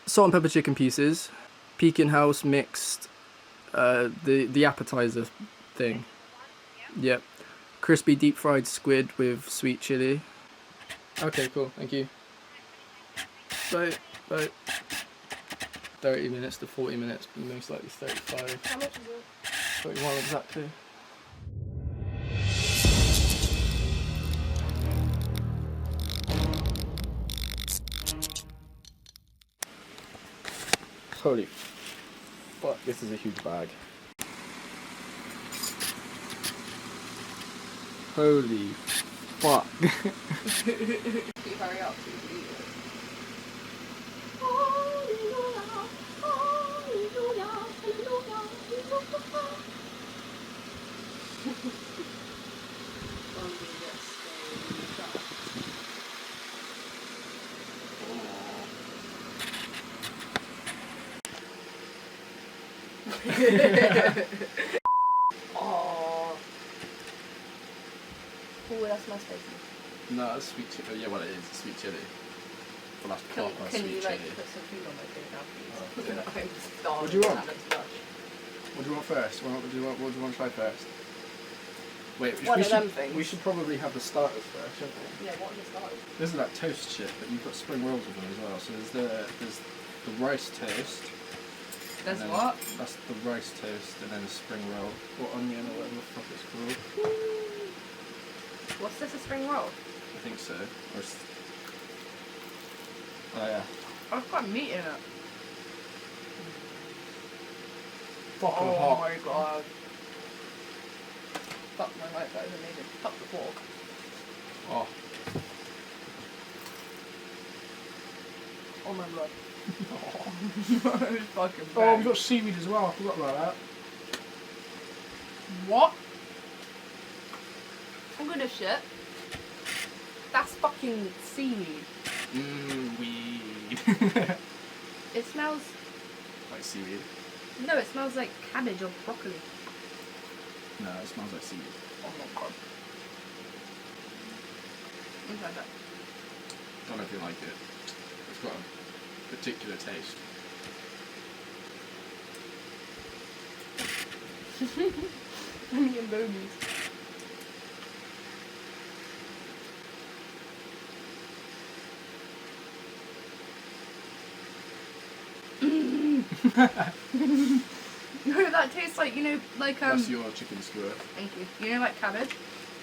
salt and pepper chicken pieces, Pekin house mixed, the appetizer thing. Yep. Crispy deep fried squid with sweet chili. Okay, cool. Thank you. Bye. 30 minutes to 40 minutes, most likely 35. How much is it? 31 exactly. Holy fuck, this is a huge bag. Holy fuck. Keep hurry up, please eat it. Oh, that's my spicy. No, it's sweet chili. Yeah, well, it is. It's sweet chili. We'll have to Can, park on can sweet you chili. like put some food on my plate now, please? Oh, yeah. I'm starving. What do you want? and I'm stuck. What do you want first? What do you want to try first? Wait, One of them things. we should probably have the starters first, shouldn't we? Yeah, what are the starters? This is that toast shit, but you've got spring rolls with them as well. So there's the rice toast. There's and then what? That's the rice toast, and then a spring roll, or onion, or whatever the fuck it's called. What's this, a spring roll? I think so. Oh yeah. Oh, it's got meat in it. Fucking Oh hot. my god. Fuck my life, that is amazing. Fuck the pork. Oh. Oh my god. It's fucking bad. Oh, we've got seaweed as well. I forgot about that. What? I'm good as shit. That's fucking seaweed. Weed. It smells... Like seaweed? No, it smells like cabbage or broccoli. No, it smells like seaweed. Oh my god. Inside that. Don't know if you like it. It's got a particular taste. Honey and bogies. No, that tastes like, you know, like That's your chicken skewer. Thank you. You know, like cabbage?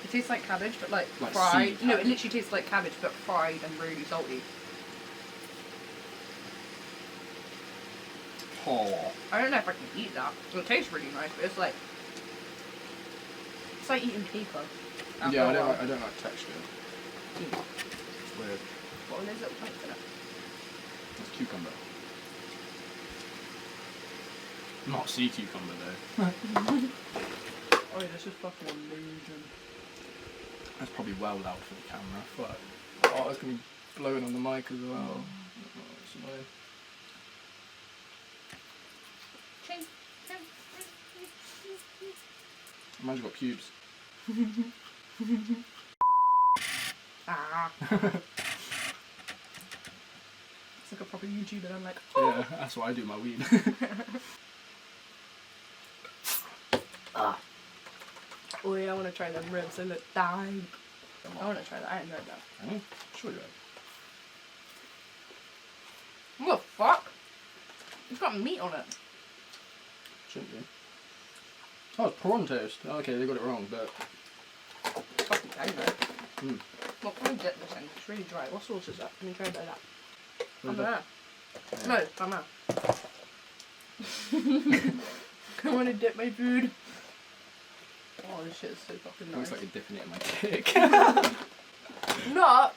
It tastes like cabbage, but like Like fried. sea No, it cabbage. literally tastes like cabbage, but fried and really salty. Oh. I don't know if I can eat that. It tastes really nice, but it's like eating paper. after Yeah, a I while. don't like texture. Mm. It's weird. What are those little planks in it? It's cucumber. Not sea cucumber though. Oh, this is fucking amazing. That's probably well loud for the camera. Fuck. Oh, it's gonna be blowing on the mic as well. Oh, it's annoying. Ching. Mine's got pubes. Ah. It's like a proper YouTuber. I'm like, oh. Yeah, that's why I do my weed. Ah. Oh yeah, I want to try them ribs. They look dying. I want to try that. I ain't heard that. Oh, sure you have. What the fuck? It's got meat on it. Shouldn't be. Oh, it's prawn toast. Oh, okay, they got it wrong, but... Fucking dang though. Mm. What can I dip this in? It's really dry. What sauce is that? Let me try it like that. Where's Come that? there. No, come there. I want to dip my food. Oh, this shit is so fucking Looks nice. like you're dipping it in my cake. Not.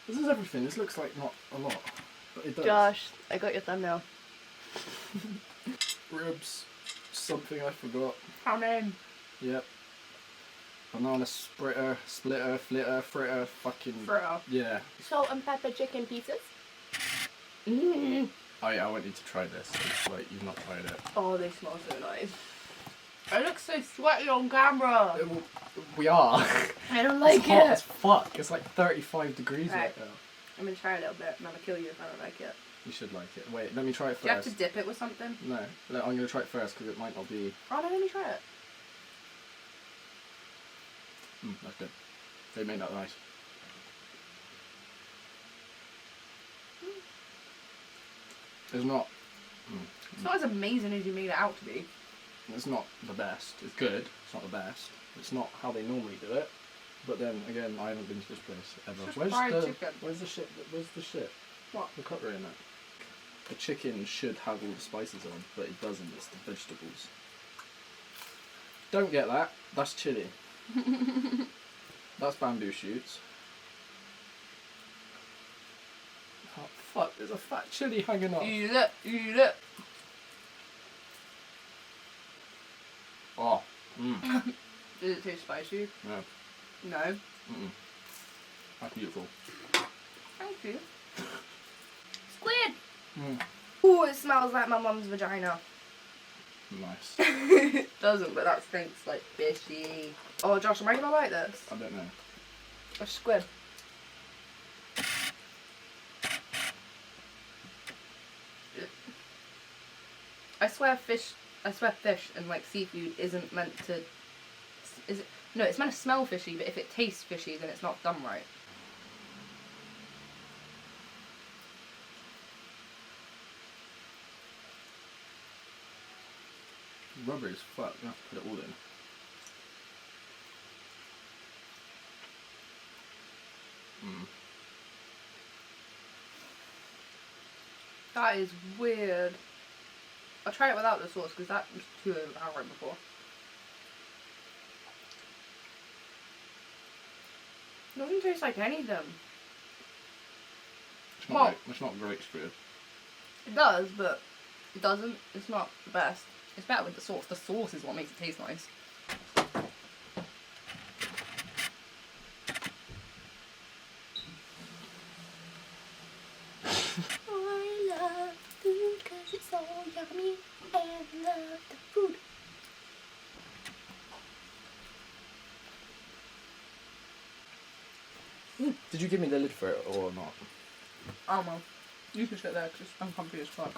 This is everything. This looks like not a lot, but it does. Josh, I got your thumbnail. Ribs. Something I forgot. How name? Yep. Banana splitter, flitter, fritter, fucking... Fritter. Yeah. Salt and pepper chicken pieces. Mm. Oh yeah, I want you to try this. It's like, you've not tried it. Oh, they smell so nice. I look so sweaty on camera. We are. I don't like It's hot it. as fuck. It's like 35 degrees right Right. now. I'm gonna try a little bit and I'm gonna kill you if I don't like it. You should like it. Wait, let me try it first. Do you have to dip it with something? No, I'm gonna try it first because it might not be. Oh no, let me try it. That's good. They made that nice. It's not. It's not as amazing as you made it out to be. It's not the best. It's good. It's not the best. It's not how they normally do it. But then again, I haven't been to this place ever. It's just fried chicken. Where's the shit? Where's the shit? What? The cutlery in it. The chicken should have all the spices on, but it doesn't. It's the vegetables. Don't get that. That's chili. That's bamboo shoots. Oh fuck! There's a fat chili hanging off. Eat it. Eat it. Oh. Does it taste spicy? No. No. That's beautiful. Thank you. Squid! Mm. Ooh, it smells like my mum's vagina. Nice. It doesn't, but that stinks like fishy. Oh, Josh, am I gonna like this? I don't know. A squid. I swear fish and like seafood isn't meant to. Is it? No, it's meant to smell fishy, but if it tastes fishy, then it's not done right. Rubber is fuck. You have to put it all in. That is weird. I'll try it without the sauce because that was too overpowering before. It doesn't taste like anything. It's not great squid. It does, but it doesn't. It's not the best. It's better with the sauce. The sauce is what makes it taste nice. I love food because it's so yummy and love the food. Did you give me the lid for it or not? Oh well. You can sit there because it's uncomfy as fuck.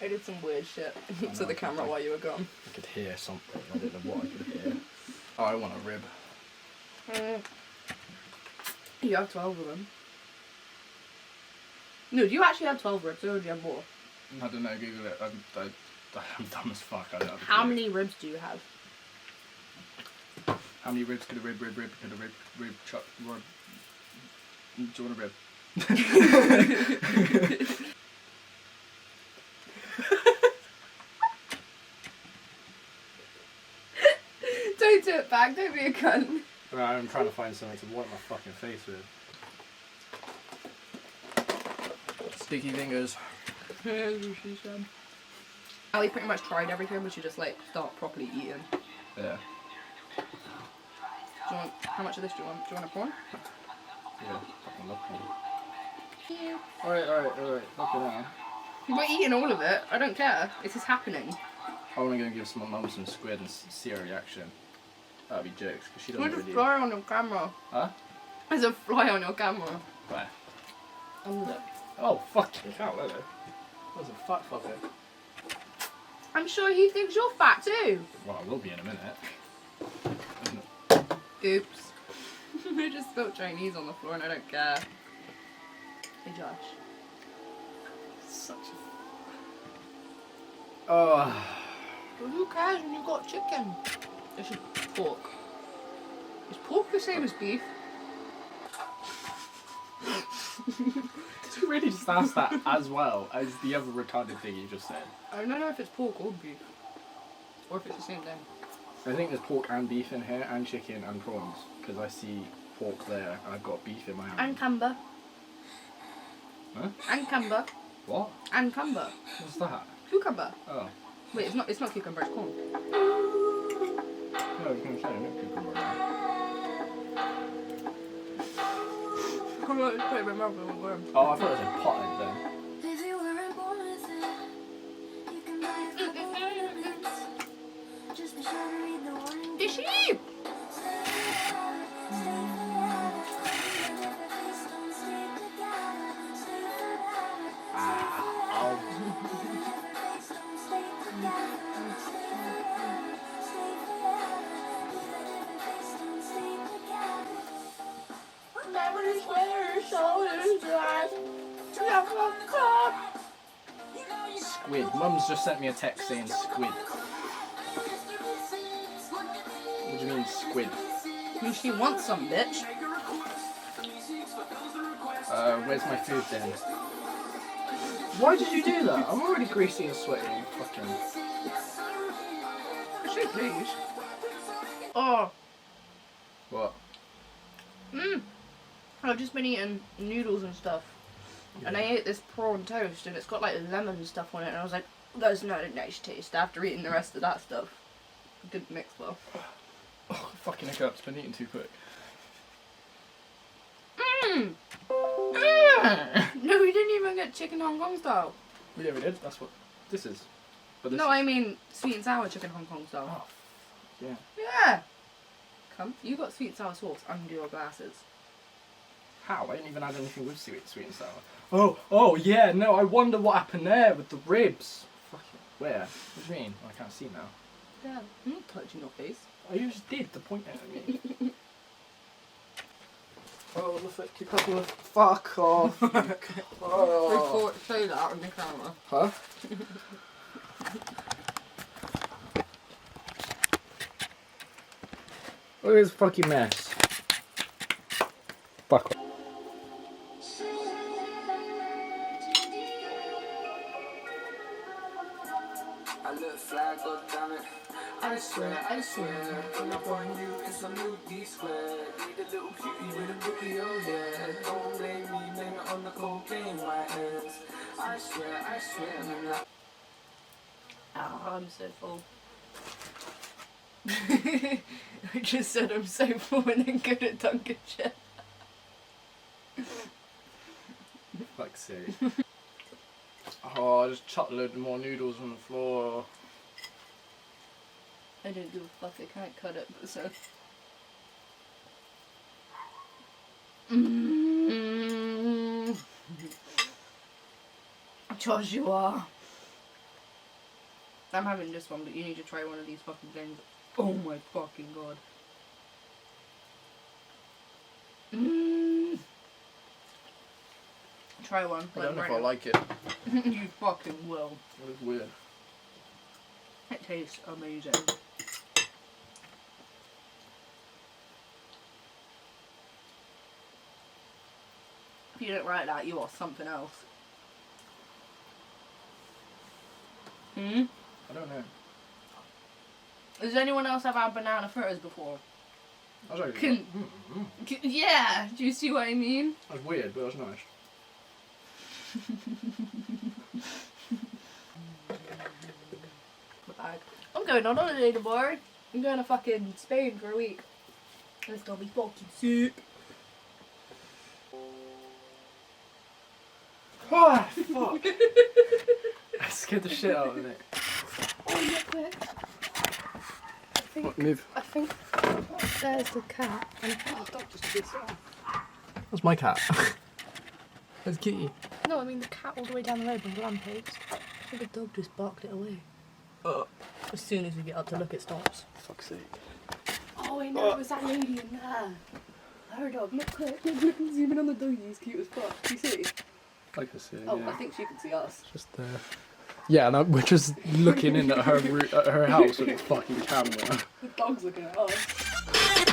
I did some weird shit to the camera while you were gone. I could hear something. I don't know what I could hear. Oh, I want a rib. You have 12 of them. No, do you actually have 12 ribs or do you have more? I don't know, Google it. I'm dumb as fuck. I don't have a How clue. many ribs do you have? How many ribs could a rib could a rib chop? Do you want a rib? Don't do it back, don't be a cunt. Right, I'm trying to find something to wipe my fucking face with. Sticky fingers. She said. Ali pretty much tried everything, but she just like start properly eating. Yeah. Do you want, how much of this do you want? Do you want a prawn? Yeah, fucking love prawn. Yeah. Alright, look at that. We're eating all of it. I don't care. This is happening. I'm gonna give my mum some squid and see her reaction. That'd be jokes, because she doesn't There's really... a fly on your camera. Huh? There's a fly on your camera. Where? Under. Oh, fucking hell, hello. There's a fat fucker. I'm sure he thinks you're fat too. Well, I will be in a minute. Oops. I just spilled Chinese on the floor and I don't care. Hey Josh. Such a... Oh. Well, who cares when you got chicken? It's just pork. Is pork the same as beef? Did you really just ask that as well as the other retarded thing you just said? I don't know if it's pork or beef. Or if it's the same thing. I think there's pork and beef in here, and chicken and prawns. Because I see pork there, and I've got beef in my hand. And camber. Huh? And camber. What? And camber. What's that? Cucumber. Oh. Wait, it's not cucumber, it's corn. No, I was going to say, no cucumber. I'm not put it in my mouth and worm. Oh, I thought it was a pot egg then. Is she? Squid. Mum's just sent me a text saying squid. What do you mean squid? When she wants some, bitch. Where's my food then? Why did you do that? I'm already greasy and sweaty and fucking... She please. Oh. What? I've just been eating noodles and stuff. Yeah. And I ate this prawn toast and it's got like lemon and stuff on it and I was like, that's not a nice taste after eating the rest of that stuff. It didn't mix well. Oh, fucking hiccups, been eating too quick. No, we didn't even get chicken Hong Kong style. Yeah, we did. That's what this is. But this No, I mean sweet and sour chicken Hong Kong style. Oh, yeah. Yeah. Come, you got sweet and sour sauce under your glasses. How? I didn't even add anything with sweet and sour. Oh, yeah, no, I wonder what happened there with the ribs. Fucking, where? What do you mean? I can't see now. Yeah, I'm not touching your face. I just did, the point at me. Oh, the fuck, you couple of... Fuck off. Oh. Say that on the camera. Huh? Look at this fucking mess. Fuck off. I look fly, God damn it. I swear, pull up on you, it's a new D-square. Need a little cutie with a bookie, oh yeah. Don't blame me, blame it on the cocaine, my hands. I swear, I'm like... Oh, I'm so full. I just said I'm so full and then good at Dunkin' Shit. Fuck's sake. Oh, I just chucked a load more noodles on the floor. I don't give a fuck, I can't cut it, but so... Joshua. I'm having this one, but you need to try one of these fucking things. Oh my fucking god. Try one. I don't know if I now. like it. You fucking will. It was weird. It tastes amazing. If you don't like that, you are something else. I don't know. Has anyone else ever had banana fritters before? I was like, Yeah, do you see what I mean? that was weird, but it was nice. I'm going on holiday tomorrow. I'm going to fucking Spain for a week. It's gonna be fucking sick. Oh, fuck. I scared the shit out of it. Oh, yeah, quick. What, move? I think there's the cat. And I think the dog just did something. That's my cat. That's Kitty. No, I mean the cat all the way down the road with lamppost. I think the dog just barked it away. As soon as we get up to look, it stops. Fuck's sake. Oh, I know, it was that lady in there. Her dog, look quick, look, zoom in on the doggy, he's cute as fuck. Do you see? I can see it, Oh, yeah. I think she can see us. Just there. Yeah, and we're just looking in at her house with a fucking camera. The dog's looking at us.